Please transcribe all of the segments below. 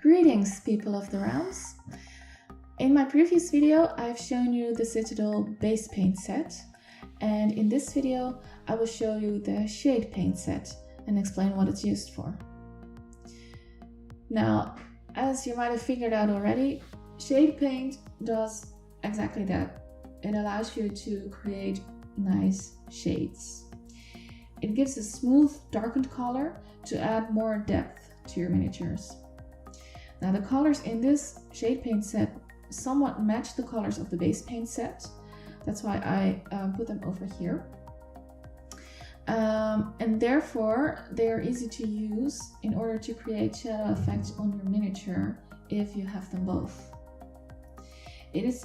Greetings, people of the realms. In my previous video, I've shown you the Citadel base paint set, and in this video, I will show you the shade paint set and explain what it's used for. Now, as you might have figured out already, shade paint does exactly that. It allows you to create nice shades. It gives a smooth, darkened color to add more depth to your miniatures. Now, the colors in this shade paint set somewhat match the colors of the base paint set. That's why I put them over here. And therefore, they are easy to use in order to create shadow effects on your miniature if you have them both. It's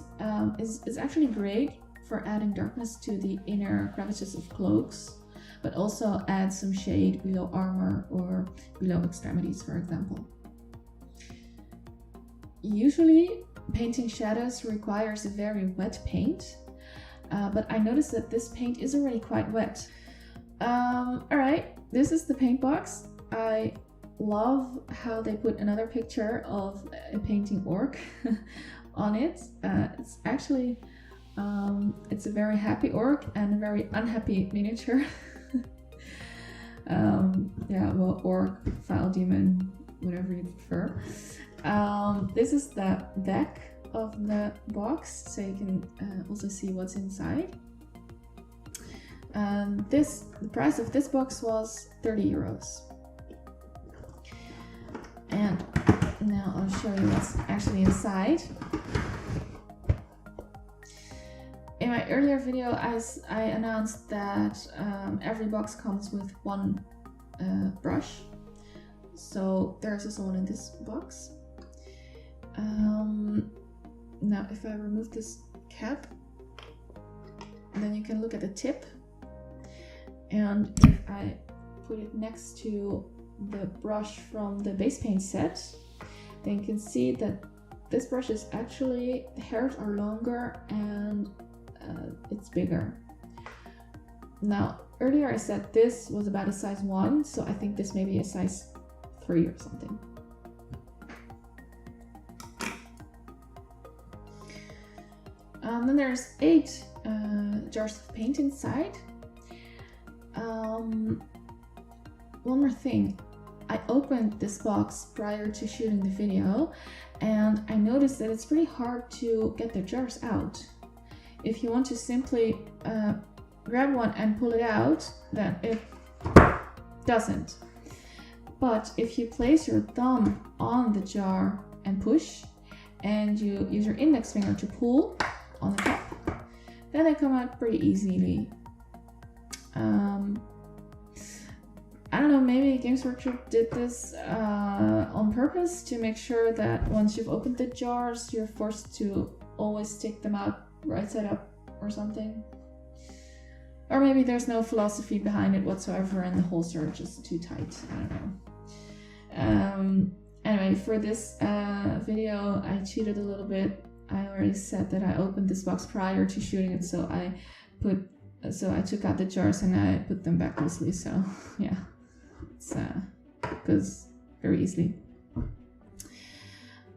actually great for adding darkness to the inner crevices of cloaks, but also add some shade below armor or below extremities, for example. Usually, painting shadows requires a very wet paint, but I noticed that this paint is already quite wet. Alright, this is the paint box. I love how they put another picture of a painting orc on it. It's actually, it's a very happy orc and a very unhappy miniature. Yeah, well, orc, file demon, whatever you prefer. This is the back of the box, so you can also see what's inside. The price of this box was 30 euros. And now I'll show you what's actually inside. In my earlier video, I announced that every box comes with one brush. So there's also one in this box. Now, if I remove this cap, then you can look at the tip. And if I put it next to the brush from the base paint set, then you can see that this brush is actually, the hairs are longer and it's bigger. Now, earlier I said this was about a size 1, so I think this may be a size 3 or something. Then there's 8 jars of paint inside. One more thing, I opened this box prior to shooting the video, and I noticed that it's pretty hard to get the jars out. If you want to simply grab one and pull it out, then it doesn't. But if you place your thumb on the jar and push, and you use your index finger to pull on the top, then they come out pretty easily. I don't know, maybe Games Workshop did this on purpose to make sure that once you've opened the jars, you're forced to always take them out right side up or something. Or maybe there's no philosophy behind it whatsoever and the holes are just too tight. I don't know. Anyway, for this video, I cheated a little bit. I already said that I opened this box prior to shooting it, so I took out the jars and I put them back loosely. So yeah, it's goes very easily.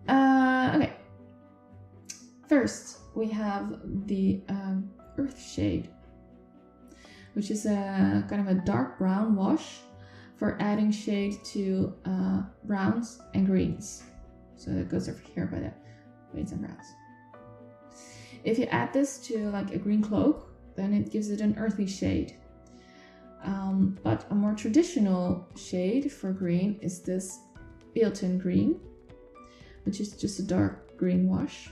Okay. First, we have the earth shade, which is a kind of a dark brown wash for adding shade to browns and greens. So that goes over here by the greens and browns. If you add this to like a green cloak, then it gives it an earthy shade. But a more traditional shade for green is this built-in green, which is just a dark green wash.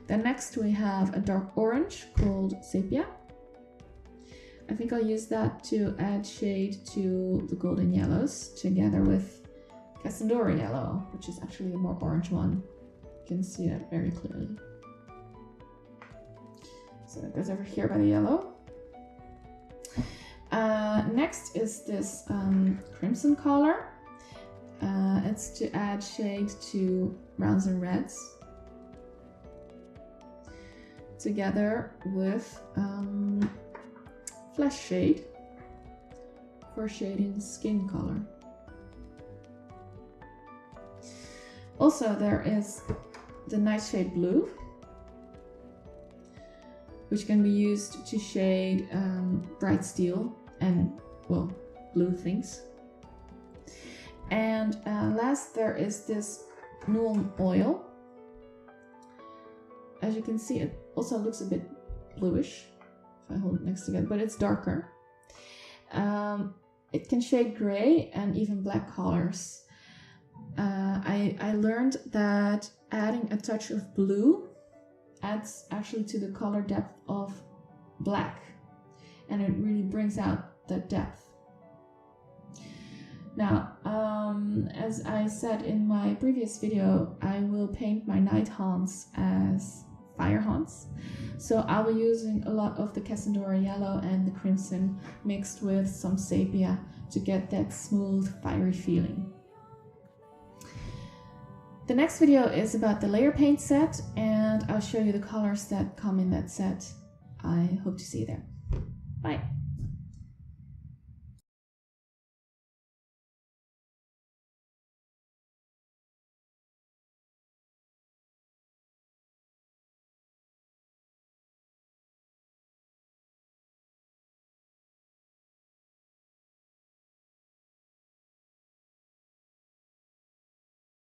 Then next we have a dark orange called sepia. I think I'll use that to add shade to the golden yellows together with Cassandora yellow, which is actually a more orange one. You can see that very clearly. So it goes over here by the yellow. Next is this crimson color. It's to add shade to browns and reds, together with flesh shade for shading skin color. Also, there is the Nightshade Blue, which can be used to shade bright steel and, well, blue things. And last, there is this Nuln Oil. As you can see, it also looks a bit bluish if I hold it next together, but it's darker. It can shade gray and even black colors. I learned that adding a touch of blue adds actually to the color depth of black, and it really brings out that depth. Now, as I said in my previous video, I will paint my Night Haunts as Fire Haunts. So I'll be using a lot of the Cassandora Yellow and the Crimson mixed with some Sepia to get that smooth, fiery feeling. The next video is about the layer paint set, and I'll show you the colors that come in that set. I hope to see you there. Bye!